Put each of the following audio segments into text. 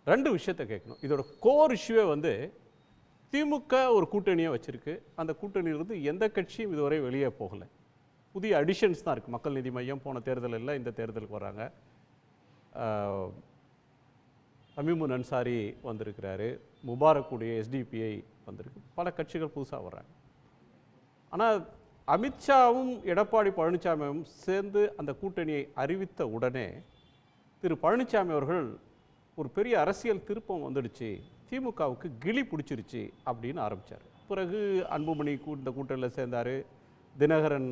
2 விஷயத்தை கேட்கணும். இதோட கோர் இஷ்யூவே வந்து திமுக ஒரு கூட்டணியை வச்சிருக்கு. அந்த கூட்டணியிலிருந்து எந்த கட்சியும் இதுவரை வெளியே போகலை. புதிய அடிஷன்ஸ் தான் இருக்குது. மக்கள் நீதி மையம் போன தேர்தல் இல்லை, இந்த தேர்தலுக்கு வராங்க. தமிமுன் அன்சாரி வந்திருக்கிறாரு, முபாரக்குடைய எஸ்டிபிஐ வந்திருக்கு, பல கட்சிகள் புதுசாக வர்றாங்க. ஆனால் அமித்ஷாவும் எடப்பாடி பழனிசாமியும் சேர்ந்து அந்த கூட்டணியை அறிவித்த உடனே திரு பழனிசாமி அவர்கள் ஒரு பெரிய அரசியல் திருப்பம் வந்துடுச்சு, திமுகவுக்கு கிளி பிடிச்சிருச்சு அப்படின்னு ஆரம்பித்தார். பிறகு அன்புமணி இந்த கூட்டணியில் சேர்ந்தார், தினகரன்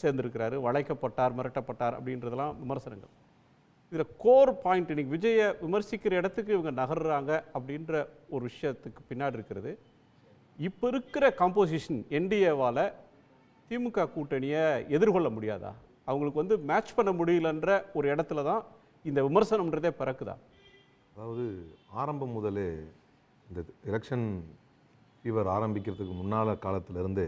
சேர்ந்திருக்கிறாரு, வளைக்கப்பட்டார், மிரட்டப்பட்டார் அப்படின்றதெல்லாம் விமர்சனங்கள். இதில் கோர் பாயிண்ட் இன்னைக்கு விஜயை விமர்சிக்கிற இடத்துக்கு இவங்க நகர்றாங்க அப்படின்ற ஒரு விஷயத்துக்கு பின்னாடி இருக்கிறது. இப்போ இருக்கிற காம்போசிஷன் என்டிஏவால் திமுக கூட்டணியை எதிர்கொள்ள முடியாதா? அவங்களுக்கு வந்து மேட்ச் பண்ண முடியலன்ற ஒரு இடத்துல தான் இந்த விமர்சனம்ன்றதே பிறக்குதா? அதாவது ஆரம்பம் முதலே இந்த எலெக்ஷன் ஃபீவர் ஆரம்பிக்கிறதுக்கு முன்னால காலத்திலிருந்து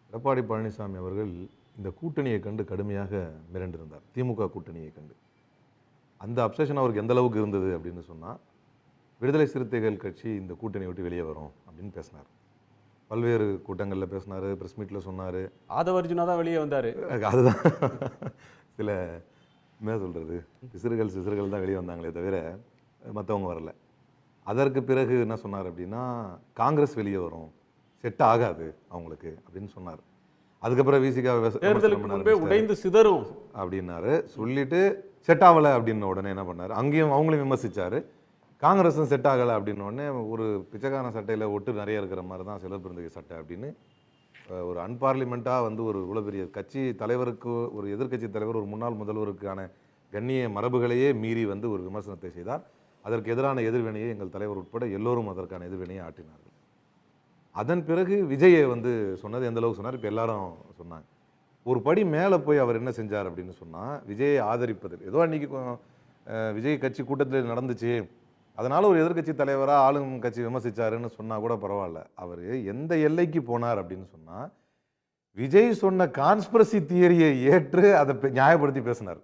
எடப்பாடி பழனிசாமி அவர்கள் இந்த கூட்டணியை கண்டு கடுமையாக மிரண்டிருந்தார். திமுக கூட்டணியை கண்டு அந்த அப்சஷன் அவருக்கு எந்த அளவுக்கு இருந்தது அப்படின்னு சொன்னால், விடுதலை சிறுத்தைகள் கட்சி இந்த கூட்டணியை விட்டு வெளியே வரும் அப்படின்னு பேசினார். பல்வேறு கூட்டங்களில் பேசினார், ப்ரெஸ் மீட்டில் சொன்னார். ஆதவர்ஜுனா தான் வெளியே வந்தார். அதுதான் சில என்ன சொல்கிறது, சிசுறுகள் தான் வெளியே வந்தாங்களே தவிர மற்றவங்க வரல. அதற்கு பிறகு என்ன சொன்னார் அப்படின்னா, காங்கிரஸ் வெளியே வரும், செட் ஆகாது அவங்களுக்கு அப்படின்னு சொன்னார். அதுக்கப்புறம் விசிகா உடைந்து சிதறும் அப்படின்னாரு. சொல்லிட்டு செட் ஆகலை அப்படின்ன உடனே என்ன பண்ணார், அங்கேயும் அவங்களையும் விமர்சித்தார். காங்கிரஸும் செட் ஆகலை அப்படின்ன உடனே ஒரு பிச்சைக்கான சட்டையில் ஒட்டு நிறைய இருக்கிற மாதிரி தான் சிலர் பிறந்தகை சட்டை அப்படின்னு ஒரு அன்பார்லிமெண்ட்டாக வந்து ஒரு இவ்வளோ பெரிய கட்சி தலைவருக்கு, ஒரு எதிர்க்கட்சி தலைவர், ஒரு முன்னாள் முதல்வருக்கான கண்ணிய மரபுகளையே மீறி வந்து ஒரு விமர்சனத்தை செய்தார். அதற்கு எதிரான எதிர்வினையை எங்கள் தலைவர் உட்பட எல்லோரும் அதற்கான எதிர்வினையை ஆற்றினார்கள். அதன் பிறகு விஜயை வந்து சொன்னது எந்த அளவுக்கு சொன்னார், இப்போ எல்லாரும் சொன்னாங்க. ஒரு படி மேலே போய் அவர் என்ன செஞ்சார் அப்படின்னு சொன்னால், விஜயை ஆதரிப்பது ஏதோ அன்றைக்கி விஜய் கட்சி கூட்டத்தில் நடந்துச்சு, அதனால் ஒரு எதிர்கட்சி தலைவராக ஆளும் கட்சி விமர்சித்தாருன்னு சொன்னால் கூட பரவாயில்ல. அவர் எந்த எல்லைக்கு போனார் அப்படின்னு சொன்னால், விஜய் சொன்ன கான்ஸ்பிரசி தியரியை ஏற்று அதை நியாயப்படுத்தி பேசினார்.